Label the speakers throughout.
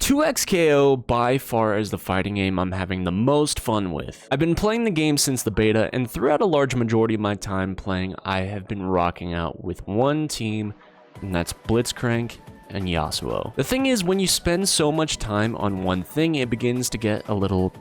Speaker 1: 2X KO by far is the fighting game I'm having the most fun with. I've been playing the game since the beta, and throughout a large majority of my time playing, I have been rocking out with one team, and that's Blitzcrank and Yasuo. The thing is, when you spend so much time on one thing, it begins to get a little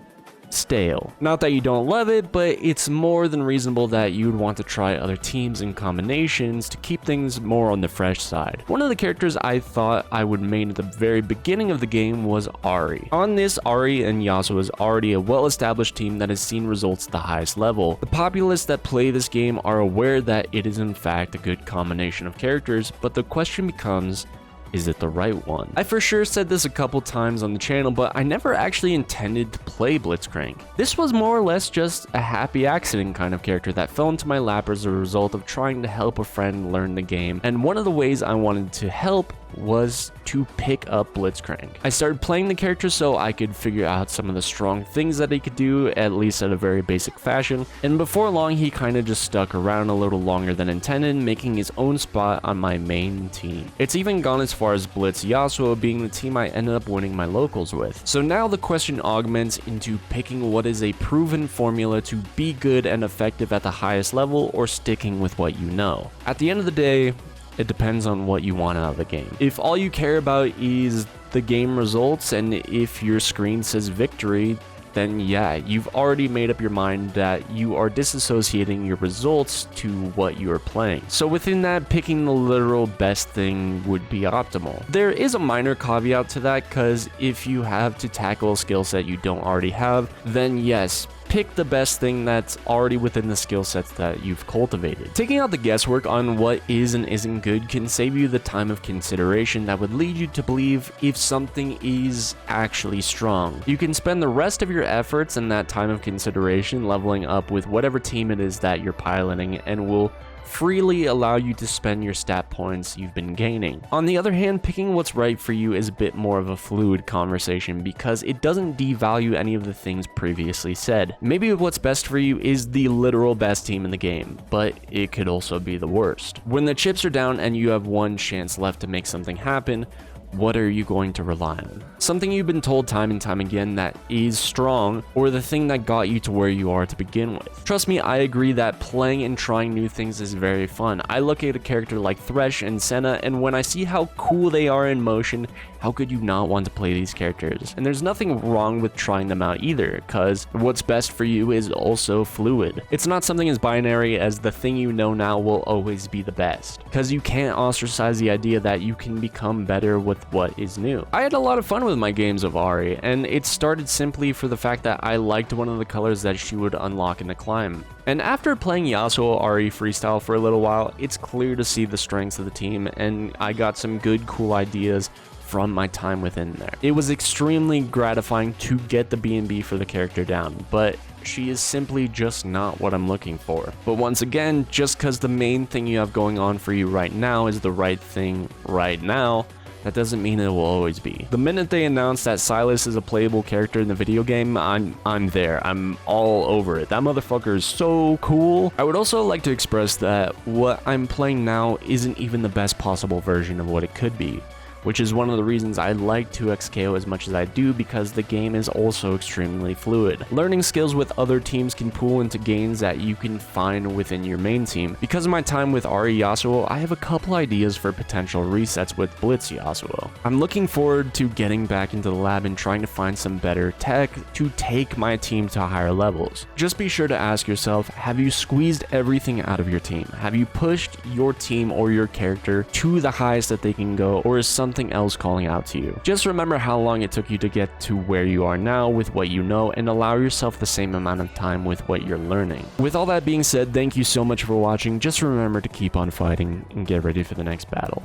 Speaker 1: stale. Not that you don't love it, but it's more than reasonable that you'd want to try other teams and combinations to keep things more on the fresh side. One of the characters I thought I would main at the very beginning of the game was Ahri. On this, Ahri and Yasuo is already a well-established team that has seen results at the highest level. The populace that play this game are aware that it is in fact a good combination of characters, but the question becomes, is it the right one? I for sure said this a couple times on the channel, but I never actually intended to play Blitzcrank. This was more or less just a happy accident kind of character that fell into my lap as a result of trying to help a friend learn the game, and one of the ways I wanted to help was to pick up Blitzcrank. I started playing the character so I could figure out some of the strong things that he could do, at least at a very basic fashion, and before long he kinda just stuck around a little longer than intended, making his own spot on my main team. It's even gone as far as Blitz Yasuo being the team I ended up winning my locals with. So now the question augments into picking what is a proven formula to be good and effective at the highest level, or sticking with what you know. At the end of the day, it depends on what you want out of the game. If all you care about is the game results, and if your screen says victory, then yeah, you've already made up your mind that you are disassociating your results to what you are playing. So within that, picking the literal best thing would be optimal. There is a minor caveat to that, because if you have to tackle a skill set you don't already have, then yes, pick the best thing that's already within the skill sets that you've cultivated. Taking out the guesswork on what is and isn't good can save you the time of consideration that would lead you to believe if something is actually strong. You can spend the rest of your efforts and that time of consideration leveling up with whatever team it is that you're piloting, and will freely allow you to spend your stat points you've been gaining. On the other hand, picking what's right for you is a bit more of a fluid conversation, because it doesn't devalue any of the things previously said. Maybe what's best for you is the literal best team in the game, but it could also be the worst. When the chips are down and you have one chance left to make something happen, what are you going to rely on? Something you've been told time and time again that is strong, or the thing that got you to where you are to begin with? Trust me, I agree that playing and trying new things is very fun. I look at a character like Thresh and Senna, and when I see how cool they are in motion, how could you not want to play these characters? And there's nothing wrong with trying them out either, because what's best for you is also fluid. It's not something as binary as the thing you know now will always be the best, because you can't ostracize the idea that you can become better with what is new. I had a lot of fun with my games of Ahri, and it started simply for the fact that I liked one of the colors that she would unlock in the climb. And after playing Yasuo Ahri freestyle for a little while, it's clear to see the strengths of the team, and I got some good cool ideas from my time within there. It was extremely gratifying to get the B&B for the character down, but she is simply just not what I'm looking for. But once again, just because the main thing you have going on for you right now is the right thing right now, that doesn't mean it will always be. The minute they announced that Sylas is a playable character in the video game, I'm there. I'm all over it. That motherfucker is so cool. I would also like to express that what I'm playing now isn't even the best possible version of what it could be, which is one of the reasons I like 2X KO as much as I do, because the game is also extremely fluid. Learning skills with other teams can pool into gains that you can find within your main team. Because of my time with Ahri Yasuo, I have a couple ideas for potential resets with Blitz Yasuo. I'm looking forward to getting back into the lab and trying to find some better tech to take my team to higher levels. Just be sure to ask yourself, have you squeezed everything out of your team? Have you pushed your team or your character to the highest that they can go, or is something else calling out to you? Just remember how long it took you to get to where you are now with what you know, and allow yourself the same amount of time with what you're learning. With all that being said, thank you so much for watching. Just remember to keep on fighting and get ready for the next battle.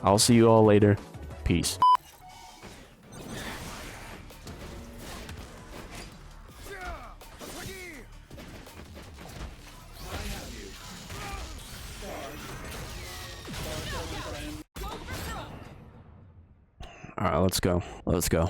Speaker 1: I'll see you all later. Peace. All right, let's go. Let's go.